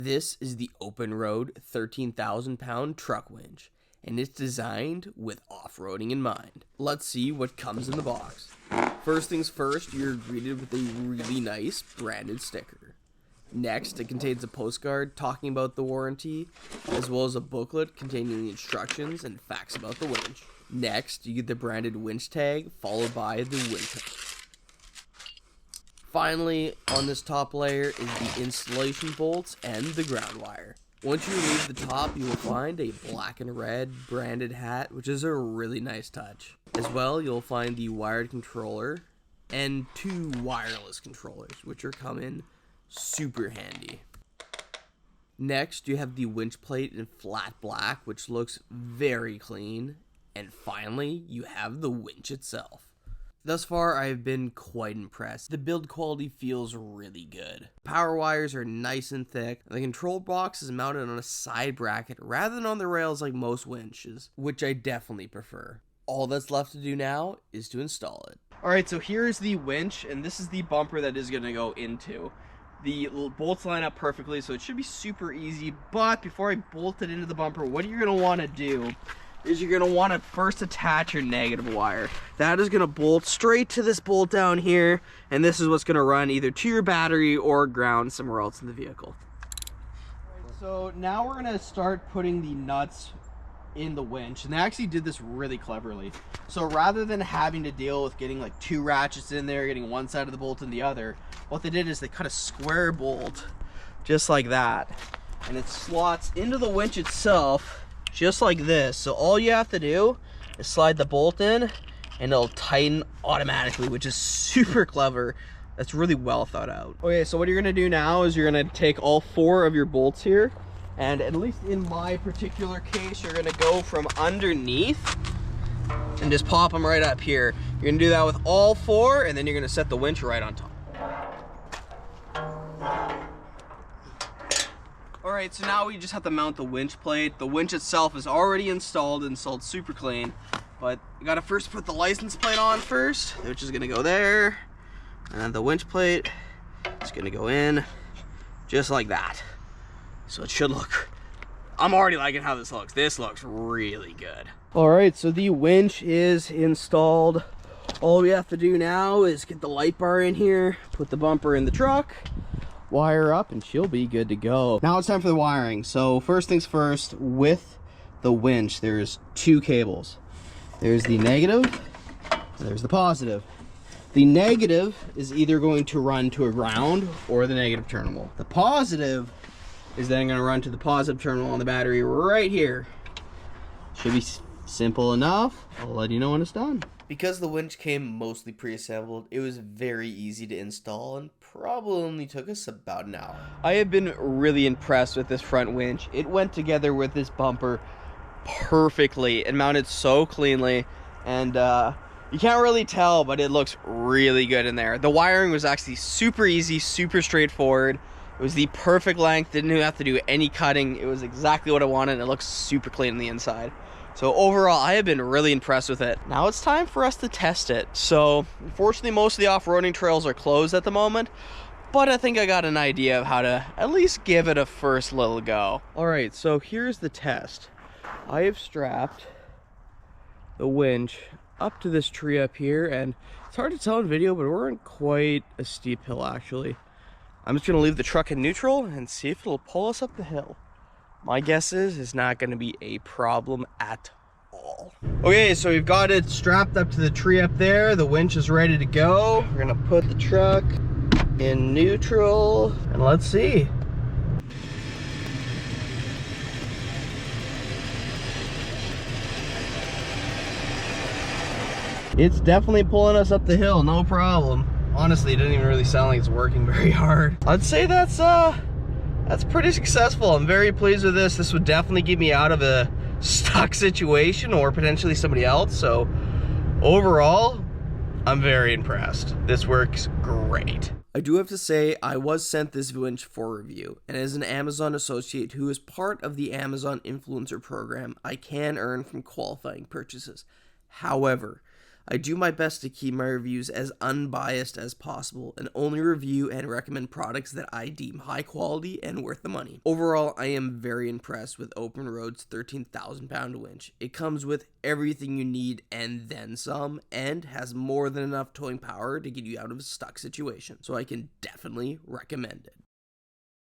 This is the Openroad 13,000-pound truck winch, and it's designed with off-roading in mind. Let's see what comes in the box. First things first, you're greeted with a really nice branded sticker. Next, it contains a postcard talking about the warranty, as well as a booklet containing the instructions and facts about the winch. Next, you get the branded winch tag, followed by the winch hook. Finally, on this top layer is the installation bolts and the ground wire. Once you remove the top, you will find a black and red branded hat, which is a really nice touch. As well, you'll find the wired controller and 2 wireless controllers, which are coming super handy. Next, you have the winch plate in flat black, which looks very clean. And finally, you have the winch itself. Thus far, I've been quite impressed. The build quality feels really good. Power wires are nice and thick. The control box is mounted on a side bracket rather than on the rails like most winches, which I definitely prefer. All that's left to do now is to install it. Alright, so here's the winch, and this is the bumper that is going to go into. The bolts line up perfectly, so it should be super easy. But before I bolt it into the bumper, what you're going to want to do is you're going to want to first attach your negative wire. That is going to bolt straight to this bolt down here, and this is what's going to run either to your battery or ground somewhere else in the vehicle. Right, so now we're going to start putting the nuts in the winch, and they actually did this really cleverly. So rather than having to deal with getting like 2 ratchets in there, getting one side of the bolt and the other, what they did is they cut a square bolt just like that, and it slots into the winch itself just like this. So all you have to do is slide the bolt in and it'll tighten automatically, which is super clever. That's really well thought out. Okay, so what you're gonna do now is you're gonna take all 4 of your bolts here, and at least in my particular case, you're gonna go from underneath and just pop them right up here. You're gonna do that with all 4, and then you're gonna set the winch right on top. Alright, so now we just have to mount the winch plate. The winch itself is already installed super clean, but you gotta first put the license plate on first, which is gonna go there, and then the winch plate is gonna go in just like that. So it should look, I'm already liking how this looks. This looks really good. Alright, so the winch is installed. All we have to do now is get the light bar in here, put the bumper in the truck, wire up, and she'll be good to go. Now it's time for the wiring. So first things first, with the winch, there's 2 cables. There's the negative, and there's the positive. The negative is either going to run to a ground or the negative terminal. The positive is then going to run to the positive terminal on the battery right here. Should be simple enough. I'll let you know when it's done. Because the winch came mostly pre-assembled, it was very easy to install and probably only took us about an hour. I have been really impressed with this front winch. It went together with this bumper perfectly and mounted so cleanly, and you can't really tell, but it looks really good in there. The wiring was actually super easy, super straightforward. It was the perfect length, didn't even have to do any cutting. It was exactly what I wanted, and it looks super clean on the inside. So overall, I have been really impressed with it. Now it's time for us to test it. So unfortunately, most of the off-roading trails are closed at the moment, but I think I got an idea of how to at least give it a first little go. All right, so here's the test. I have strapped the winch up to this tree up here, and it's hard to tell in video, but we're in quite a steep hill actually. I'm just gonna leave the truck in neutral and see if it'll pull us up the hill. My guess is it's not gonna be a problem at all. Okay, so we've got it strapped up to the tree up there. The winch is ready to go. We're gonna put the truck in neutral, and let's see. It's definitely pulling us up the hill, no problem. Honestly, it didn't even really sound like it's working very hard. I'd say that's pretty successful. I'm very pleased with this. This would definitely get me out of a stuck situation or potentially somebody else. So overall, I'm very impressed. This works great. I do have to say, I was sent this winch for review, and as an Amazon associate who is part of the Amazon Influencer Program, I can earn from qualifying purchases. However, I do my best to keep my reviews as unbiased as possible and only review and recommend products that I deem high quality and worth the money. Overall, I am very impressed with Openroad's 13,000 pound winch. It comes with everything you need and then some, and has more than enough towing power to get you out of a stuck situation, so I can definitely recommend it.